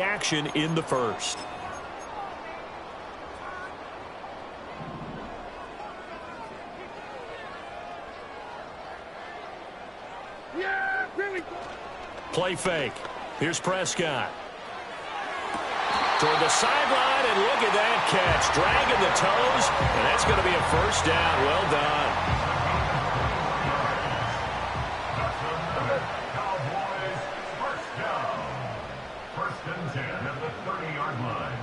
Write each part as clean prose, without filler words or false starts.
the action in the first. Play fake. Here's Prescott. Toward the sideline, and look at that catch. Dragging the toes, and that's going to be a first down. Well done. Cowboys first down. First and 10 at the 30-yard line.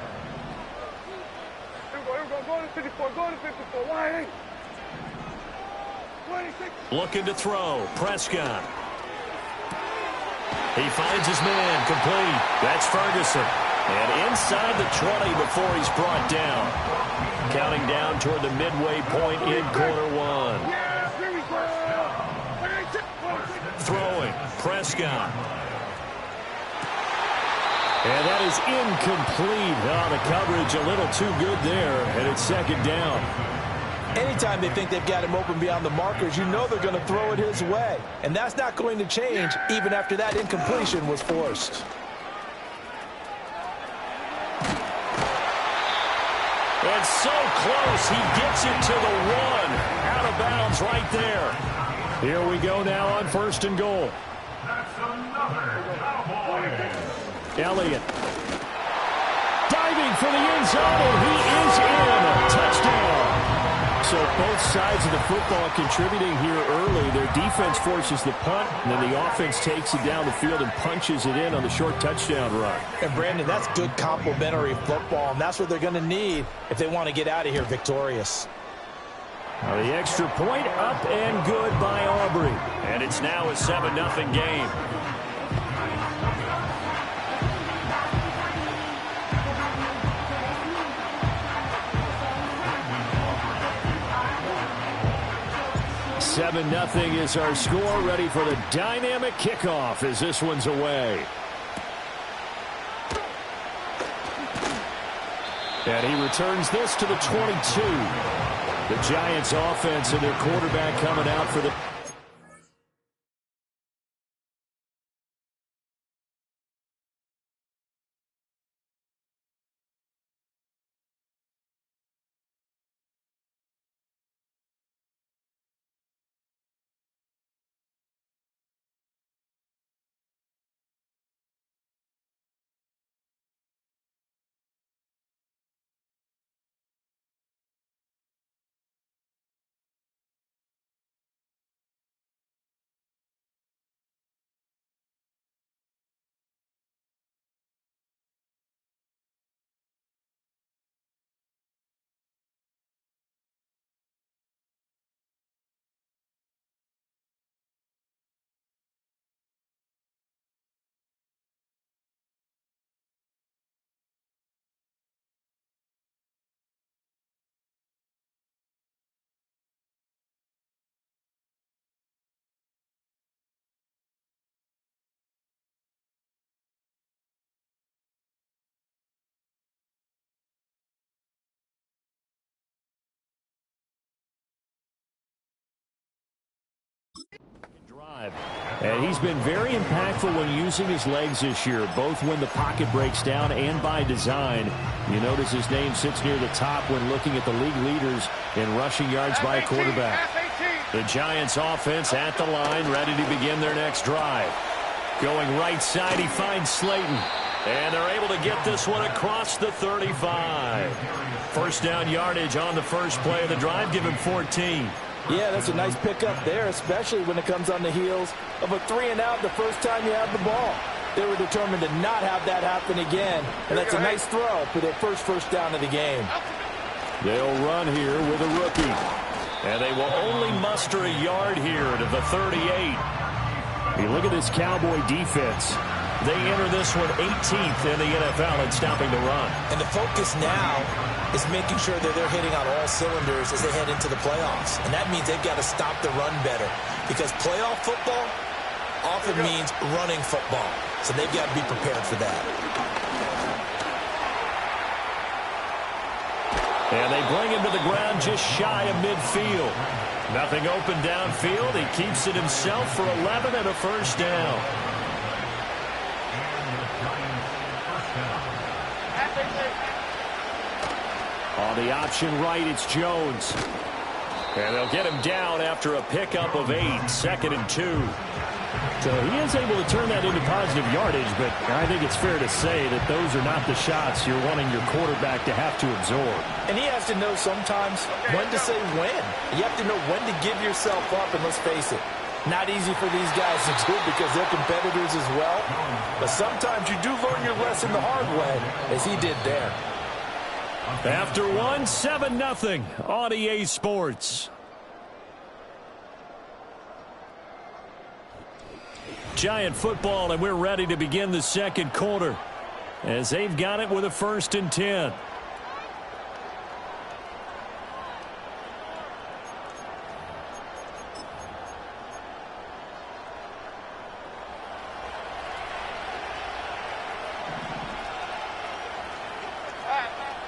Here we go. Go to 54. Go to 54. Why? 26. Looking to throw. Prescott. He finds his man. Complete. That's Ferguson. And inside the 20 before he's brought down. Counting down toward the midway point in quarter one. Throwing. Prescott. And that is incomplete. Oh, the coverage a little too good there. And it's second down. Anytime they think they've got him open beyond the markers, you know they're going to throw it his way. And that's not going to change even after that incompletion was forced. And so close, he gets it to the one. Out of bounds right there. Here we go now on first and goal. That's another Cowboy. Elliott. Diving for the end zone, and he is in. Touchdown. So both sides of the football contributing here early. Their defense forces the punt, and then the offense takes it down the field and punches it in on the short touchdown run. And, Brandon, that's good complementary football, and that's what they're going to need if they want to get out of here victorious. Now the extra point up and good by Aubrey. And it's now a 7-0 game. Nothing is our score. Ready for the dynamic kickoff as this one's away. And he returns this to the 22. The Giants offense and their quarterback coming out for the... drive. And he's been very impactful when using his legs this year, both when the pocket breaks down and by design. You notice his name sits near the top when looking at the league leaders in rushing yards by a quarterback. The Giants offense at the line, ready to begin their next drive. Going right side, he finds Slayton. And they're able to get this one across the 35. First down yardage on the first play of the drive. Give him 14. Yeah, that's a nice pickup there, especially when it comes on the heels of a 3-and-out the first time you have the ball. They were determined to not have that happen again, and that's a nice throw for their first down of the game. They'll run here with a rookie. And they will only muster a yard here to the 38. You look at this Cowboy defense. They enter this one 18th in the NFL in stopping the run. And the focus now is making sure that they're hitting on all cylinders as they head into the playoffs. And that means they've got to stop the run better. Because playoff football often means running football. So they've got to be prepared for that. And they bring him to the ground just shy of midfield. Nothing open downfield. He keeps it himself for 11 and a first down. On the option right, it's Jones. And they'll get him down after a pickup of 8, 2nd and 2. So he is able to turn that into positive yardage, but I think it's fair to say that those are not the shots you're wanting your quarterback to have to absorb. And he has to know sometimes when to say when. You have to know when to give yourself up, and let's face it, not easy for these guys to do because they're competitors as well. But sometimes you do learn your lesson the hard way, as he did there. After 1, 7-0 on EA Sports. Giant football, and we're ready to begin the second quarter as they've got it with a 1st and 10.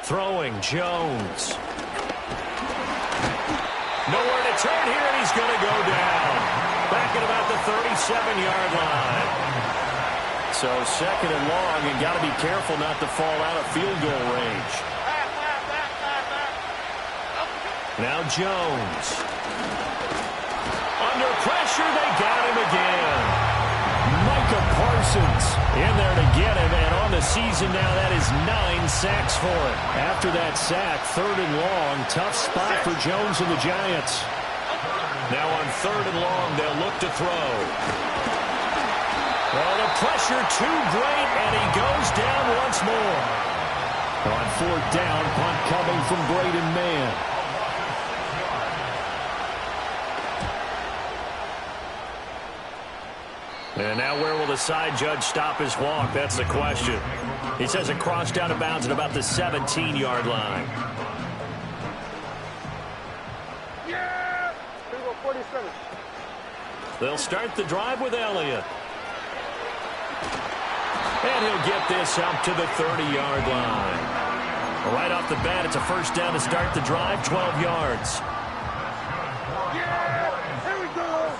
Throwing, Jones. Nowhere to turn here, and he's going to go down. Back at about the 37-yard line. So 2nd and long, and got to be careful not to fall out of field goal range. Now Jones. Under pressure, they got him again. Micah Parsons in there to get him, and on the season now, that is 9 sacks for him. After that sack, 3rd and long, tough spot for Jones and the Giants. Now on 3rd and long, they'll look to throw. Well, the pressure too great, and he goes down once more. On 4th down, punt coming from Braden Mann. And now where will the side judge stop his walk? That's the question. He says it crossed out of bounds at about the 17-yard line. Yeah! 47. They'll start the drive with Elliott. And he'll get this out to the 30-yard line. Right off the bat, it's a 1st down to start the drive, 12 yards. Yeah! Here we go!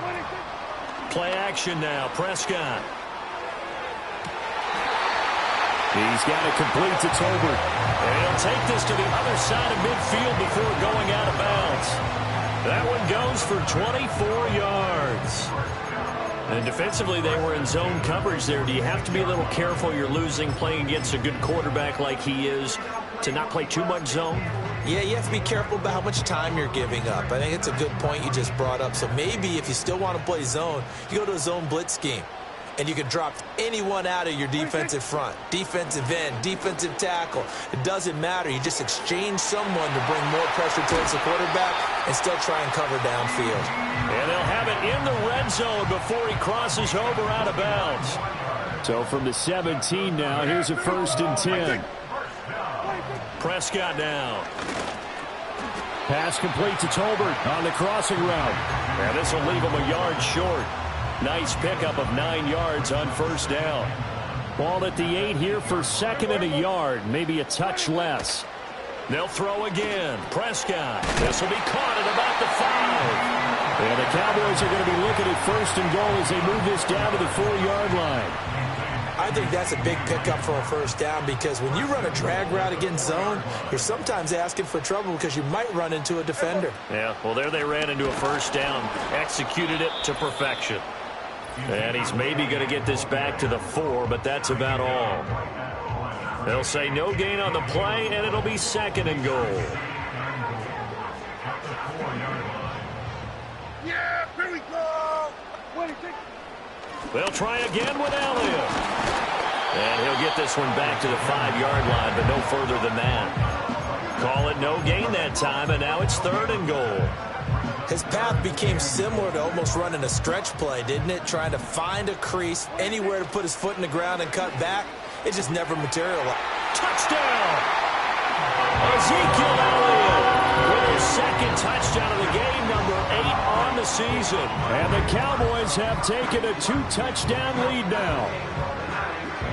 26. Play action now, Prescott. He's got it complete to Tolbert. And he'll take this to the other side of midfield before going out of bounds. That one goes for 24 yards. And defensively, they were in zone coverage there. Do you have to be a little careful? You're losing, playing against a good quarterback like he is, to not play too much zone? Yeah, you have to be careful about how much time you're giving up. I think it's a good point you just brought up. So maybe if you still want to play zone, you go to a zone blitz scheme. And you can drop anyone out of your defensive front, defensive end, defensive tackle. It doesn't matter. You just exchange someone to bring more pressure towards the quarterback and still try and cover downfield. And they'll have it in the red zone before he crosses over out of bounds. So from the 17 now, here's a 1st and 10. Prescott now. Pass complete to Tolbert on the crossing route. And this will leave him a yard short. Nice pickup of 9 yards on 1st down. Ball at the 8 here for 2nd and a yard, maybe a touch less. They'll throw again. Prescott. This will be caught at about the 5. And the Cowboys are going to be looking at 1st and goal as they move this down to the 4-yard line. I think that's a big pickup for a 1st down because when you run a drag route against zone, you're sometimes asking for trouble because you might run into a defender. Yeah, well, there they ran into a 1st down, executed it to perfection. And he's maybe going to get this back to the 4, but that's about all. They'll say no gain on the play, and it'll be 2nd and goal. Yeah, here we go! 26. They'll try again with Elliott. And he'll get this one back to the 5-yard line, but no further than that. Call it no gain that time, and now it's 3rd and goal. His path became similar to almost running a stretch play, didn't it? Trying to find a crease, anywhere to put his foot in the ground and cut back. It just never materialized. Touchdown! Ezekiel Elliott with his 2nd touchdown of the game, number 8 on the season. And the Cowboys have taken a 2-touchdown lead now.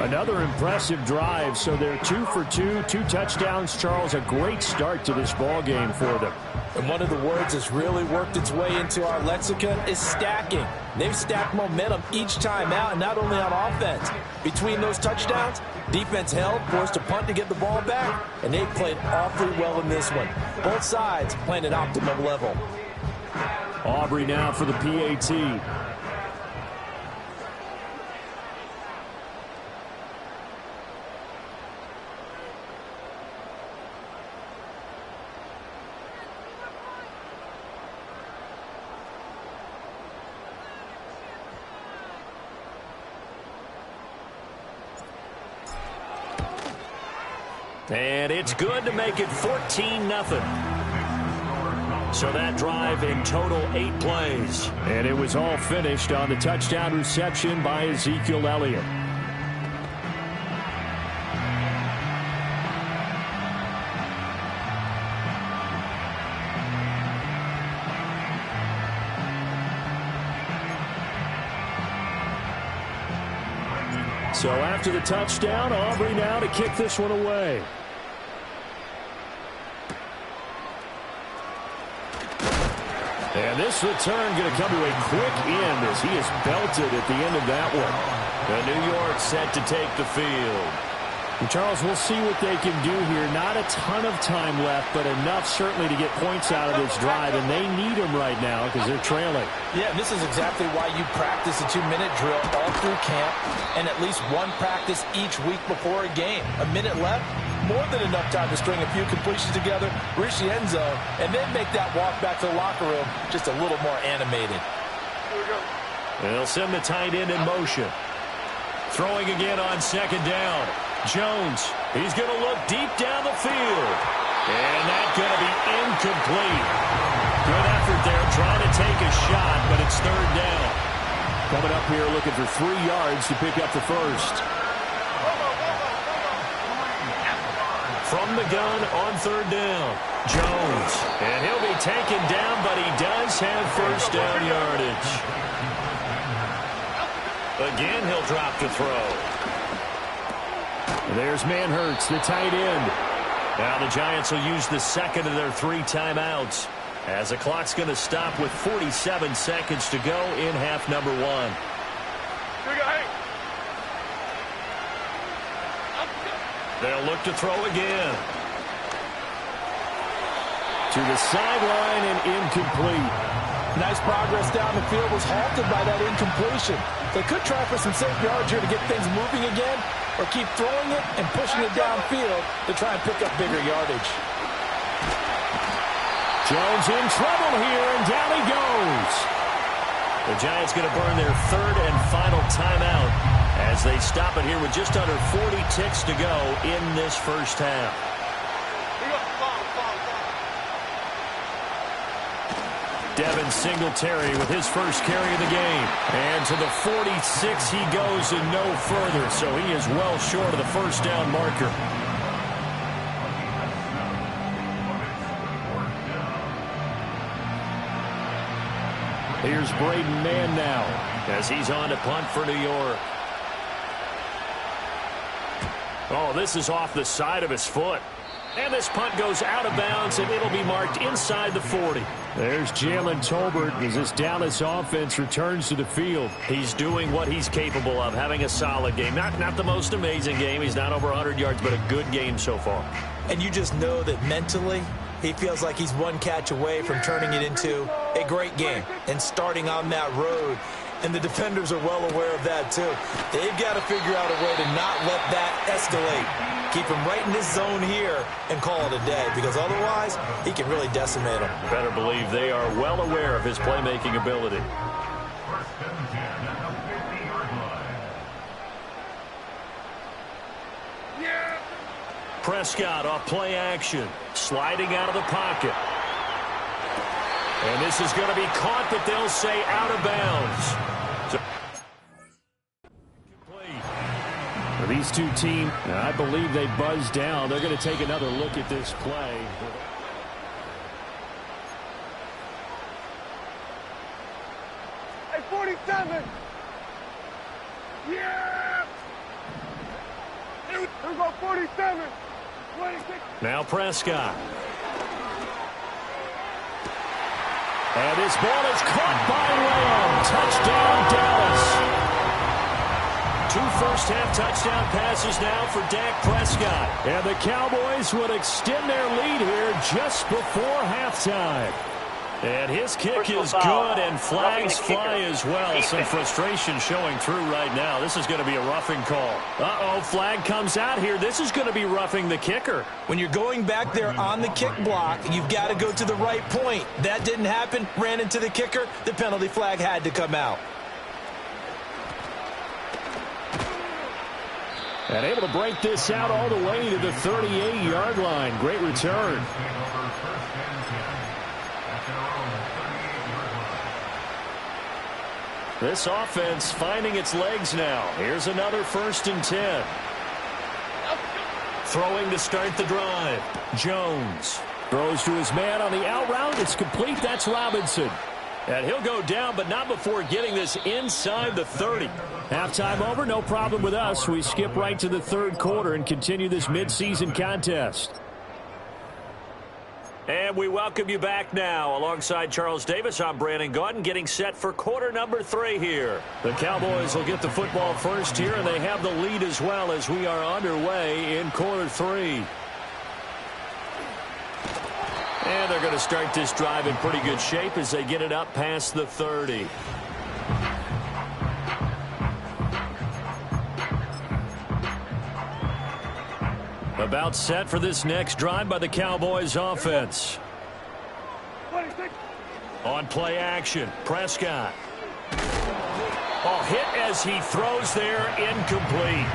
Another impressive drive, so they're 2 for 2, 2 touchdowns. Charles, a great start to this ball game for them. And one of the words that's really worked its way into our lexicon is stacking. They've stacked momentum each time out, and not only on offense. Between those touchdowns, defense held, forced a punt to get the ball back, and they played awfully well in this one. Both sides playing at optimum level. Aubrey now for the PAT. And it's good to make it 14-0. So that drive in total 8 plays. And it was all finished on the touchdown reception by Ezekiel Elliott. So after the touchdown, Aubrey now to kick this one away. And this return going to come to a quick end as he is belted at the end of that one. The New York set to take the field. And Charles, we'll see what they can do here. Not a ton of time left, but enough certainly to get points out of this drive, and they need them right now because they're trailing. Yeah, this is exactly why you practice a 2-minute drill all through camp and at least one practice each week before a game. A minute left, more than enough time to string a few completions together, reach the end zone, and then make that walk back to the locker room just a little more animated. Here we go. They'll send the tight end in motion. Throwing again on second down. Jones, he's going to look deep down the field. And that's going to be incomplete. Good effort there trying to take a shot, but it's third down. Coming up here looking for 3 yards to pick up the first. From the gun on third down, Jones. And he'll be taken down, but he does have first down yardage. Again, he'll drop to throw. There's Manhertz, the tight end. Now the Giants will use the second of their 3 timeouts as the clock's going to stop with 47 seconds to go in half number 1. Here we go. Hey. They'll look to throw again. To the sideline and incomplete. Nice progress down the field was halted by that incompletion. They could try for some safe yards here to get things moving again, or keep throwing it and pushing it downfield to try and pick up bigger yardage. Jones in trouble here, and down he goes. The Giants going to burn their 3rd and final timeout as they stop it here with just under 40 ticks to go in this first half. Devin Singletary with his first carry of the game. And to the 46 he goes and no further, so he is well short of the first down marker. Here's Braden Mann now as he's on to punt for New York. Oh, this is off the side of his foot. And this punt goes out of bounds, and it'll be marked inside the 40. There's Jalen Tolbert as this Dallas offense returns to the field. He's doing what he's capable of, having a solid game. Not the most amazing game. He's not over 100 yards, but a good game so far. And you just know that mentally, he feels like he's one catch away from turning it into a great game and starting on that road. And the defenders are well aware of that, too. They've got to figure out a way to not let that escalate. Keep him right in this zone here and call it a day, because otherwise he can really decimate him. Better believe they are well aware of his playmaking ability. First and 10 at the 50-yard line. Yeah. Prescott off play action, sliding out of the pocket. And this is going to be caught, but they'll say out of bounds. For these two teams, I believe they buzzed down. They're going to take another look at this play. Hey, 47. Yeah. Here we go, 47. 26. Now Prescott. And this ball is caught by Lamb. Touchdown, Dallas. 2 first-half touchdown passes now for Dak Prescott. And the Cowboys would extend their lead here just before halftime. And his kick is good, and flags fly as well. Some frustration showing through right now. This is going to be a roughing call. Uh-oh, flag comes out here. This is going to be roughing the kicker. When you're going back there on the kick block, you've got to go to the right point. That didn't happen. Ran into the kicker. The penalty flag had to come out. And able to break this out all the way to the 38-yard line. Great return. This offense finding its legs now. Here's another 1st and 10. Throwing to start the drive. Jones throws to his man on the out route. It's complete. That's Robinson. And he'll go down, but not before getting this inside the 30. Halftime over, no problem with us. We skip right to the 3rd quarter and continue this midseason contest. And we welcome you back now. Alongside Charles Davis, I'm Brandon Gaudin, getting set for quarter number 3 here. The Cowboys will get the football first here, and they have the lead as well as we are underway in quarter 3. And they're going to start this drive in pretty good shape as they get it up past the 30. About set for this next drive by the Cowboys offense. On play action, Prescott. Oh, hit as he throws there, incomplete.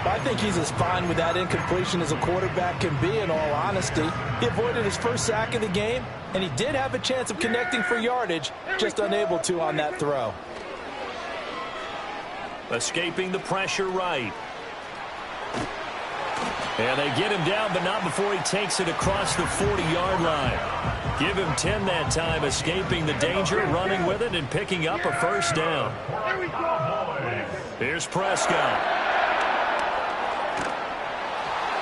I think he's as fine with that incompletion as a quarterback can be, in all honesty. He avoided his first sack of the game, and he did have a chance of connecting for yardage, just unable to on that throw. Escaping the pressure right. And they get him down, but not before he takes it across the 40-yard line. Give him 10 that time, escaping the danger, running with it, and picking up a first down. Here's Prescott.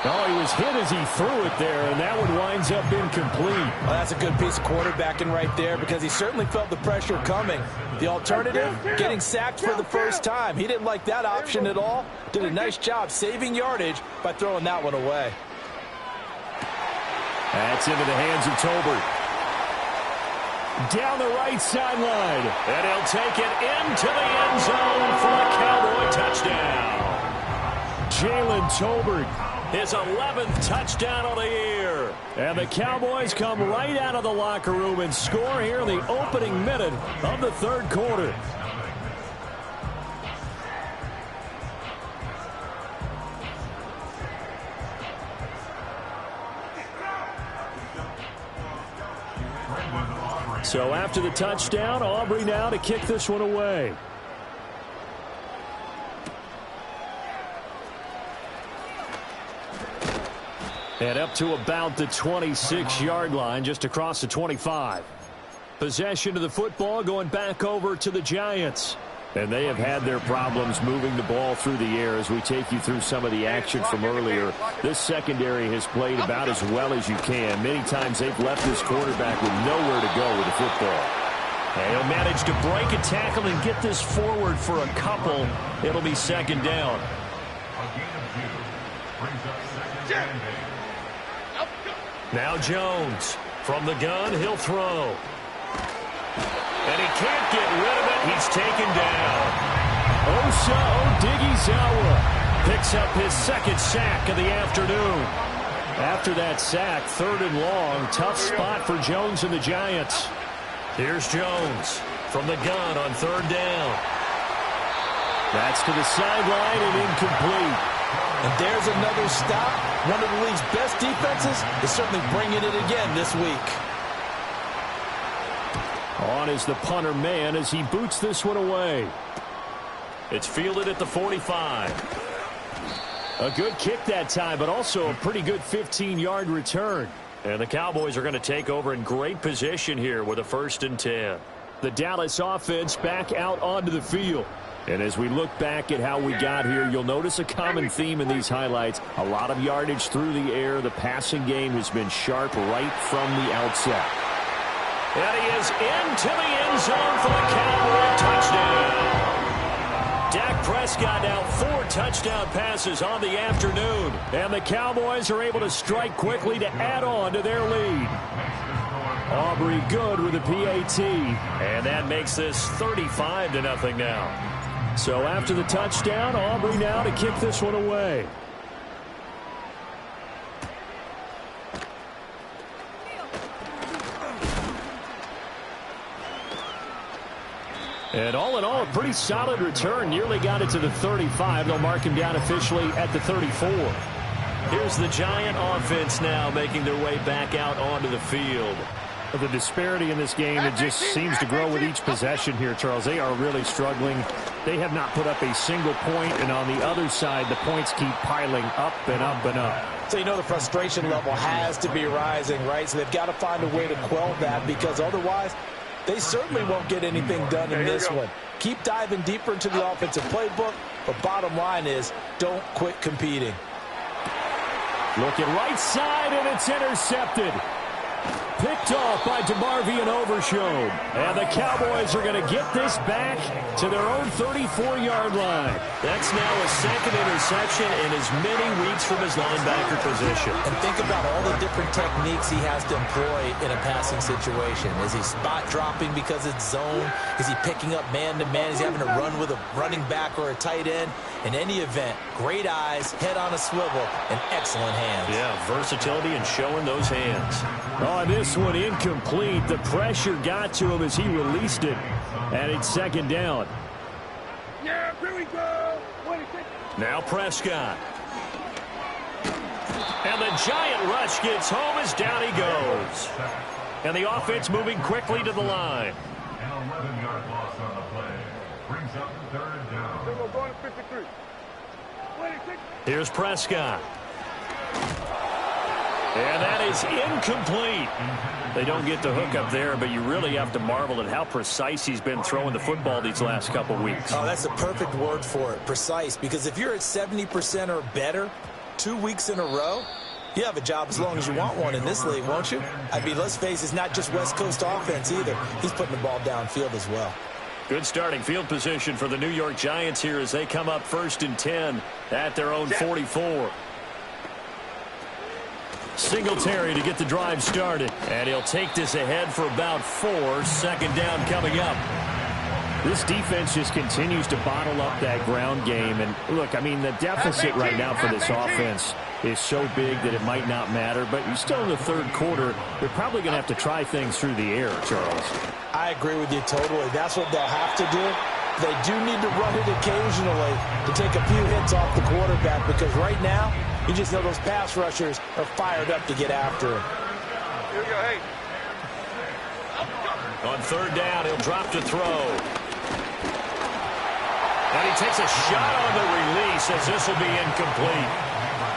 Oh, he was hit as he threw it there, and that one winds up incomplete. Well, that's a good piece of quarterbacking right there because he certainly felt the pressure coming. The alternative, getting sacked for the first time. He didn't like that option at all. Did a nice job saving yardage by throwing that one away. That's into the hands of Tolbert. Down the right sideline. And he'll take it into the end zone for a Cowboy touchdown. Jalen Tolbert. His 11th touchdown of the year. And the Cowboys come right out of the locker room and score here in the opening minute of the 3rd quarter. So after the touchdown, Aubrey now to kick this one away. And up to about the 26-yard line, just across the 25. Possession of the football going back over to the Giants. And they have had their problems moving the ball through the air as we take you through some of the action from earlier. This secondary has played about as well as you can. Many times they've left this quarterback with nowhere to go with the football. And he'll manage to break a tackle and get this forward for a couple. It'll be 2nd down. Now Jones from the gun, he'll throw. And he can't get rid of it. He's taken down. Osa Odighizuwa picks up his 2nd sack of the afternoon. After that sack, 3rd and long, tough spot for Jones and the Giants. Here's Jones from the gun on 3rd down. That's to the sideline and incomplete. And there's another stop. One of the league's best defenses is certainly bringing it again this week. On is the punter man as he boots this one away. It's fielded at the 45. A good kick that time, but also a pretty good 15-yard return. And the Cowboys are going to take over in great position here with a 1st and 10. The Dallas offense back out onto the field. And as we look back at how we got here, you'll notice a common theme in these highlights. A lot of yardage through the air. The passing game has been sharp right from the outset. And he is into the end zone for the Cowboy touchdown. Dak Prescott now 4 touchdown passes on the afternoon. And the Cowboys are able to strike quickly to add on to their lead. Aubrey good with the PAT. And that makes this 35-0 now. So after the touchdown, Aubrey now to kick this one away. And all in all, a pretty solid return. Nearly got it to the 35. They'll mark him down officially at the 34. Here's the Giant offense now making their way back out onto the field. The disparity in this game, it just seems to grow with each possession here, Charles. They are really struggling. They have not put up a single point, and on the other side, the points keep piling up and up and up. So you know the frustration level has to be rising, right? So they've got to find a way to quell that, because otherwise they certainly won't get anything done in this one. Keep diving deeper into the offensive playbook, but bottom line is don't quit competing. Looking right side, and it's intercepted. Picked off by DeMarvion Overshown. And the Cowboys are going to get this back to their own 34-yard line. That's now a second interception in as many weeks from his linebacker position. And think about all the different techniques he has to employ in a passing situation. Is he spot dropping because it's zone? Is he picking up man-to-man? Is he having to run with a running back or a tight end? In any event, great eyes, head on a swivel, and excellent hands. Yeah, versatility and showing those hands. Oh, this one incomplete. The pressure got to him as he released it. And it's second down. Yeah, here we go. Now Prescott. And the Giant rush gets home as down he goes. And the offense moving quickly to the line. An 11-yard loss on the play. Brings up third down. We're going to 53. 26. Here's Prescott. And that is incomplete. They don't get the hook up there, but you really have to marvel at how precise he's been throwing the football these last couple weeks. Oh, that's the perfect word for it, precise, because if you're at 70% or better 2 weeks in a row, you have a job as long as you want one in this league, won't you? I mean, let's face it, it's not just West Coast offense either. He's putting the ball downfield as well. Good starting field position for the New York Giants here as they come up 1st and 10 at their own 44. Singletary to get the drive started. And he'll take this ahead for about 4. Second down coming up. This defense just continues to bottle up that ground game. And look, I mean, the deficit right now for this offense is so big that it might not matter. But you're still in the third quarter. They're probably going to have to try things through the air, Charles. I agree with you totally. That's what they'll have to do. They do need to run it occasionally to take a few hits off the quarterback, because right now, you just know those pass rushers are fired up to get after him. Here we go, hey. On third down, he'll drop to throw. And he takes a shot on the release as this will be incomplete.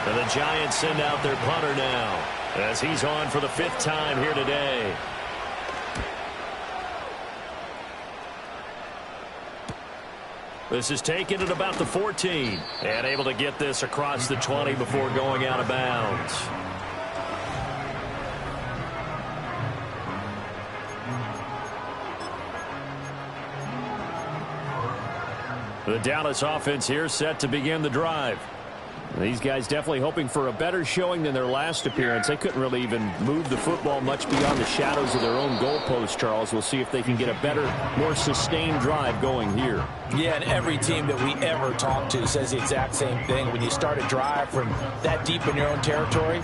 And the Giants send out their punter now as he's on for the 5th time here today. This is taken at about the 14 and able to get this across the 20 before going out of bounds. The Dallas offense here set to begin the drive. These guys definitely hoping for a better showing than their last appearance. They couldn't really even move the football much beyond the shadows of their own goalpost, Charles. We'll see if they can get a better, more sustained drive going here. Yeah, and every team that we ever talk to says the exact same thing. When you start a drive from that deep in your own territory,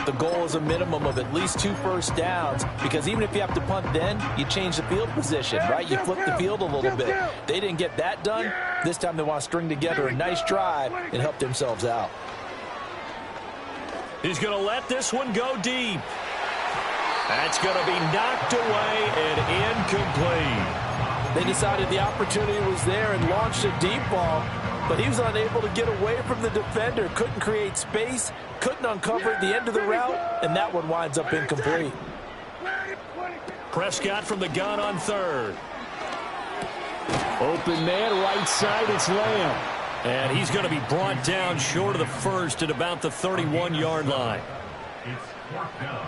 the goal is a minimum of at least 2 first downs, because even if you have to punt then, you change the field position, right? You flip the field a little bit. They didn't get that done. This time they want to string together a nice drive and help themselves out. He's going to let this one go deep. That's going to be knocked away and incomplete. They decided the opportunity was there and launched a deep ball, but he was unable to get away from the defender, couldn't create space, couldn't uncover the end of the route, and that one winds up incomplete. Prescott from the gun on third. Open man, right side, it's Lamb. And he's going to be brought down short of the first at about the 31-yard line. It's 4th down.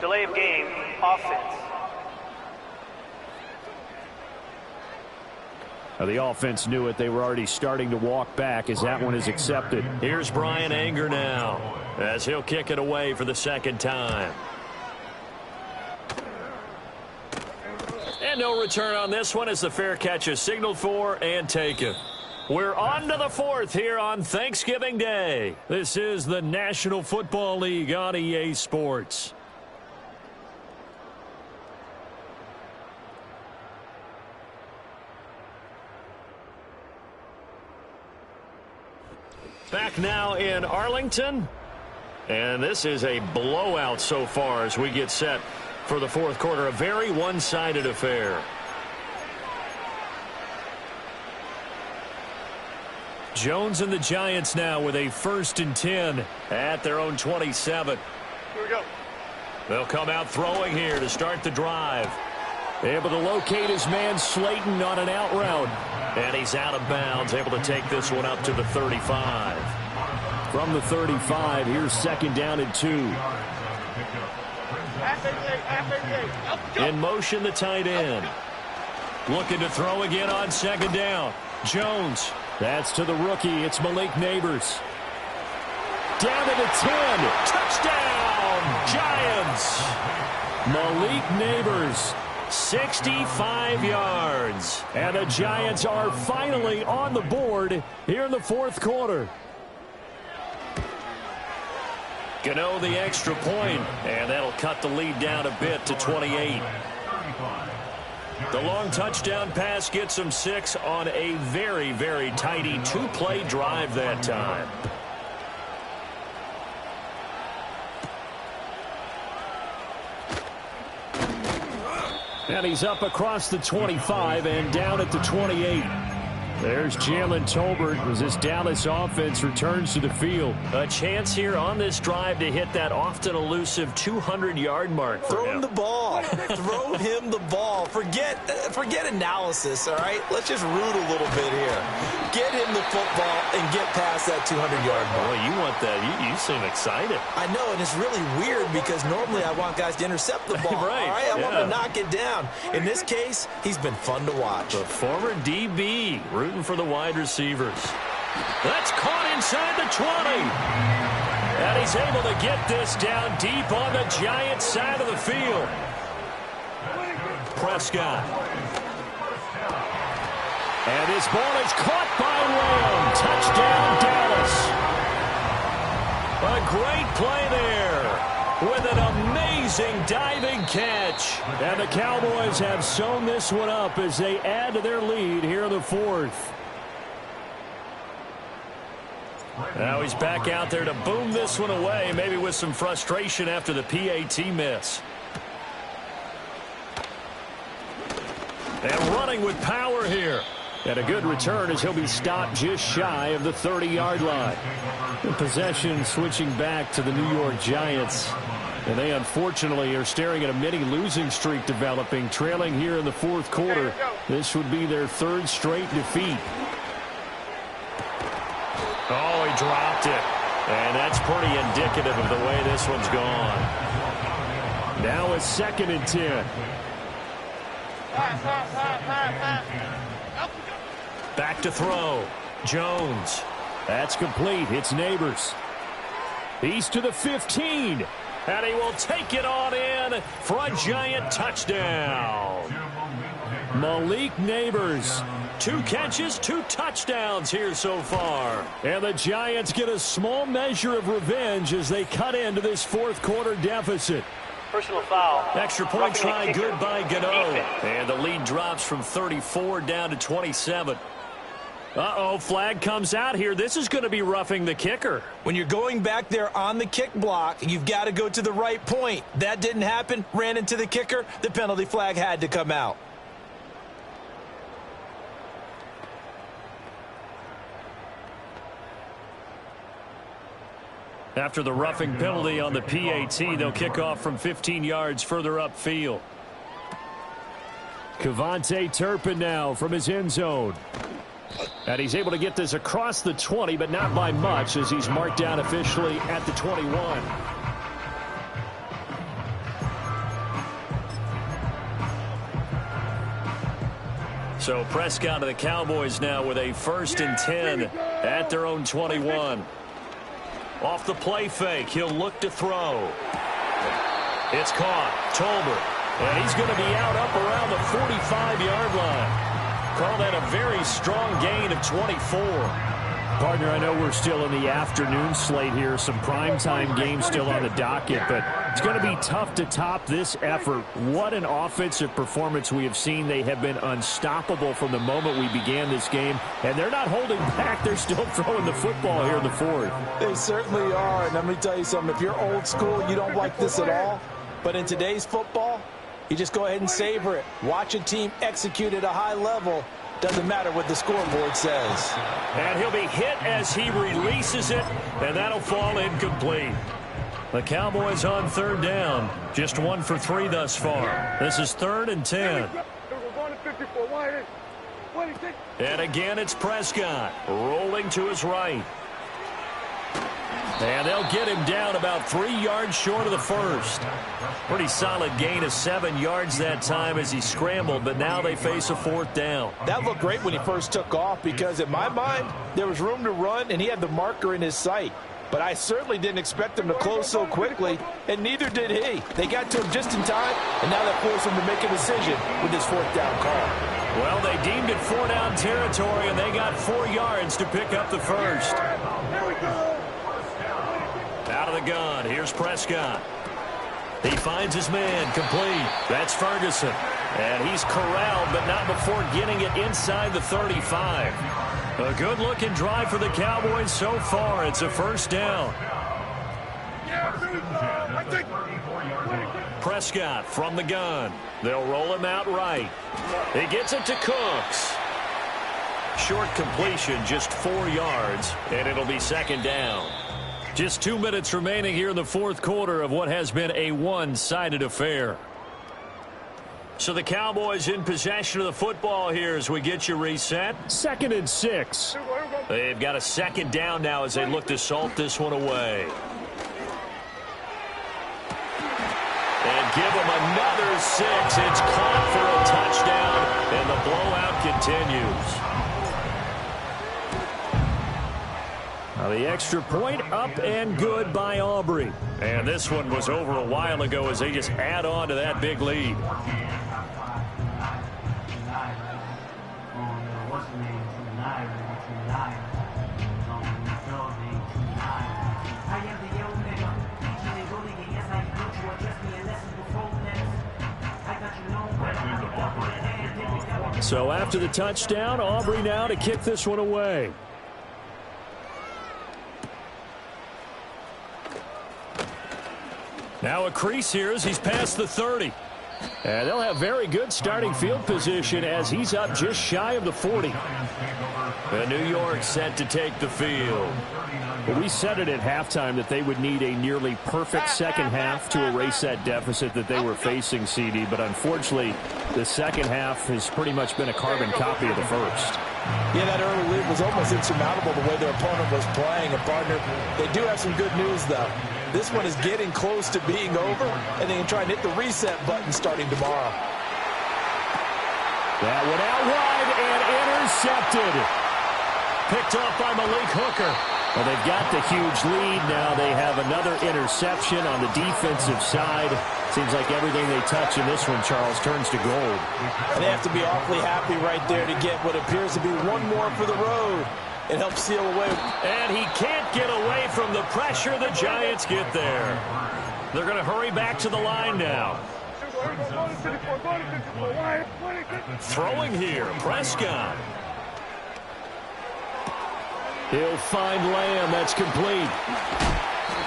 Delay of game, offense. The offense knew it. They were already starting to walk back as that one is accepted. Here's Brian Anger now as he'll kick it away for the second time. And no return on this one as the fair catch is signaled for and taken. We're on to the fourth here on Thanksgiving Day. This is the National Football League on EA Sports. Back now in Arlington. And this is a blowout so far as we get set for the fourth quarter. A very one-sided affair. Jones and the Giants now with a 1st and 10 at their own 27. Here we go. They'll come out throwing here to start the drive. Able to locate his man Slayton on an out route. And he's out of bounds, able to take this one up to the 35. From the 35, here's 2nd down and 2. In motion, the tight end. Looking to throw again on 2nd down. Jones. That's to the rookie. It's Malik Neighbors. Down to the 10. Touchdown, Giants. Malik Neighbors. 65 yards. And the Giants are finally on the board here in the fourth quarter. Gano the extra point, and that'll cut the lead down a bit to 28. The long touchdown pass gets them 6 on a very, very tidy 2-play drive that time. And he's up across the 25 and down at the 28. There's Jalen Tolbert as this Dallas offense returns to the field. A chance here on this drive to hit that often elusive 200-yard mark. Throw him the ball. Throw him the ball. Forget analysis, all right? Let's just root a little bit here. Get him the football and get past that 200-yard mark. Boy, you want that. You seem excited. I know, and it's really weird because normally I want guys to intercept the ball. Right, all right? I want them to knock it down. In this case, he's been fun to watch. The former DB rooting for the wide receivers. That's caught inside the 20. And he's able to get this down deep on the Giants side of the field. Prescott. And his ball is caught by Lamb. Touchdown, Dallas. A great play there with an amazing diving catch. And the Cowboys have sewn this one up as they add to their lead here in the fourth. Now he's back out there to boom this one away, maybe with some frustration after the PAT miss. And running with power here. And a good return as he'll be stopped just shy of the 30-yard line. The possession switching back to the New York Giants. And they unfortunately are staring at a mini losing streak developing, trailing here in the fourth quarter. This would be their 3rd straight defeat. Oh, he dropped it. And that's pretty indicative of the way this one's gone. Now a 2nd and 10. Back to throw. Jones. That's complete. It's Neighbors. He's to the 15. And he will take it on in for a Giant touchdown. Malik Neighbors. 2 catches, 2 touchdowns here so far. And the Giants get a small measure of revenge as they cut into this fourth quarter deficit. Personal foul. Extra point try good by Gano. And the lead drops from 34 down to 27. Uh-oh, flag comes out here. This is going to be roughing the kicker. When you're going back there on the kick block, you've got to go to the right point. That didn't happen. Ran into the kicker. The penalty flag had to come out. After the roughing penalty on the PAT, they'll kick off from 15 yards further upfield. KaVontae Turpin now from his end zone. And he's able to get this across the 20, but not by much as he's marked down officially at the 21. So Prescott of the Cowboys now with a 1st and 10 at their own 21. Off the play fake, he'll look to throw. It's caught. Tolbert. And he's going to be out up around the 45-yard line. Call that a very strong gain of 24. Partner, I know we're still in the afternoon slate here. Some primetime games still on the docket, but it's going to be tough to top this effort. What an offensive performance we have seen. They have been unstoppable from the moment we began this game, and they're not holding back. They're still throwing the football here in the fourth. They certainly are, and let me tell you something. If you're old school, you don't like this at all. But in today's football, you just go ahead and savor it. Watch a team execute at a high level. Doesn't matter what the scoreboard says. And he'll be hit as he releases it, and that'll fall incomplete. The Cowboys on 3rd down. Just 1 for 3 thus far. This is 3rd and 10. And again, it's Prescott rolling to his right. And they'll get him down about 3 yards short of the first. Pretty solid gain of 7 yards that time as he scrambled, but now they face a 4th down. That looked great when he first took off because, in my mind, there was room to run, and he had the marker in his sight. But I certainly didn't expect him to close so quickly, and neither did he. They got to him just in time, and now that forced him to make a decision with his 4th down call. Well, they deemed it 4-down territory, and they got 4 yards to pick up the first. Out of the gun, here's Prescott. He finds his man, complete. That's Ferguson. And he's corralled, but not before getting it inside the 35. A good-looking drive for the Cowboys so far. It's a 1st down. Prescott from the gun. They'll roll him out right. He gets it to Cooks. Short completion, just 4 yards, and it'll be 2nd down. Just 2 minutes remaining here in the 4th quarter of what has been a one-sided affair. So the Cowboys in possession of the football here as we get you reset. 2nd and 6. They've got a 2nd down now as they look to salt this one away. And give them another 6. It's caught for a touchdown, and the blowout continues. Now the extra point up and good by Aubrey. And this one was over a while ago as they just add on to that big lead. So after the touchdown, Aubrey now to kick this one away. Now a crease here as he's past the 30. And they'll have very good starting field position as he's up just shy of the 40. And New York set to take the field. Well, we said it at halftime that they would need a nearly perfect second half to erase that deficit that they were facing, CD. But unfortunately, the second half has pretty much been a carbon copy of the first. Yeah, that early lead was almost insurmountable the way their opponent was playing. And, partner, they do have some good news, though. This one is getting close to being over, and they can try and hit the reset button starting tomorrow. That went out wide and intercepted. Picked off by Malik Hooker. Well, they've got the huge lead. Now they have another interception on the defensive side. Seems like everything they touch in this one, Charles, turns to gold. And they have to be awfully happy right there to get what appears to be one more for the road. It helps seal away. And he can't get away from the pressure. The Giants get there. They're going to hurry back to the line now. Throwing here, Prescott. He'll find Lamb. That's complete.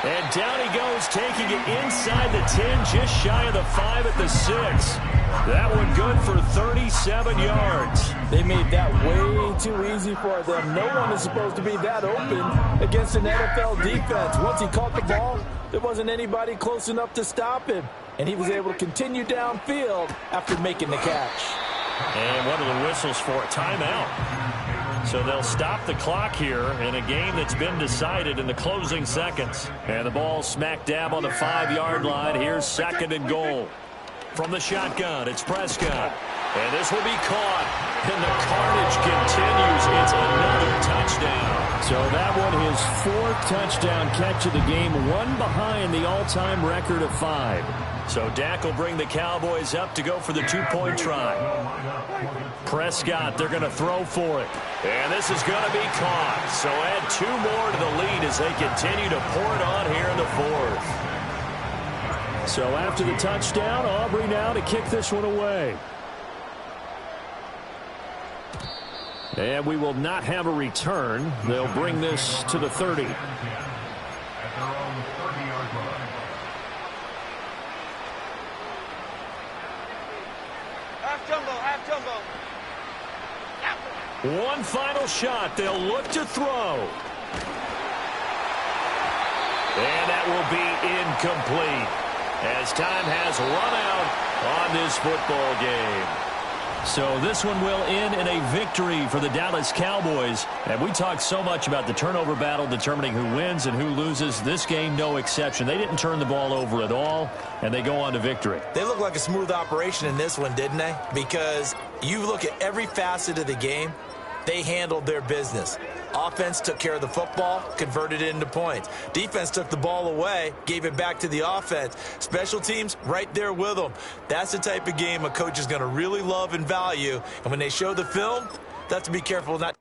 And down he goes, taking it inside the 10, just shy of the 5 at the 6. That one good for 37 yards. They made that way too easy for them. No one is supposed to be that open against an NFL defense. Once he caught the ball, there wasn't anybody close enough to stop him. And he was able to continue downfield after making the catch. And one of the whistles for a timeout. So they'll stop the clock here in a game that's been decided in the closing seconds. And the ball smack dab on the 5-yard line. Here's 2nd and goal. From the shotgun, it's Prescott. And this will be caught. And the carnage continues. It's another touchdown. So that one, his 4th touchdown catch of the game, one behind the all-time record of 5. So Dak will bring the Cowboys up to go for the 2-point try. Prescott, they're going to throw for it. And this is going to be caught. So add 2 more to the lead as they continue to pour it on here in the 4th. So after the touchdown, Aubrey now to kick this one away. And we will not have a return. They'll bring this to the 30. At their own 30-yard line. Half jumbo. One final shot. They'll look to throw. And that will be incomplete as time has run out on this football game. So this one will end in a victory for the Dallas Cowboys. And we talked so much about the turnover battle determining who wins and who loses. This game, no exception. They didn't turn the ball over at all, and they go on to victory. They look like a smooth operation in this one, didn't they? Because you look at every facet of the game, they handled their business. Offense took care of the football, converted it into points. Defense took the ball away, gave it back to the offense. Special teams, right there with them. That's the type of game a coach is going to really love and value. And when they show the film, they have to be careful not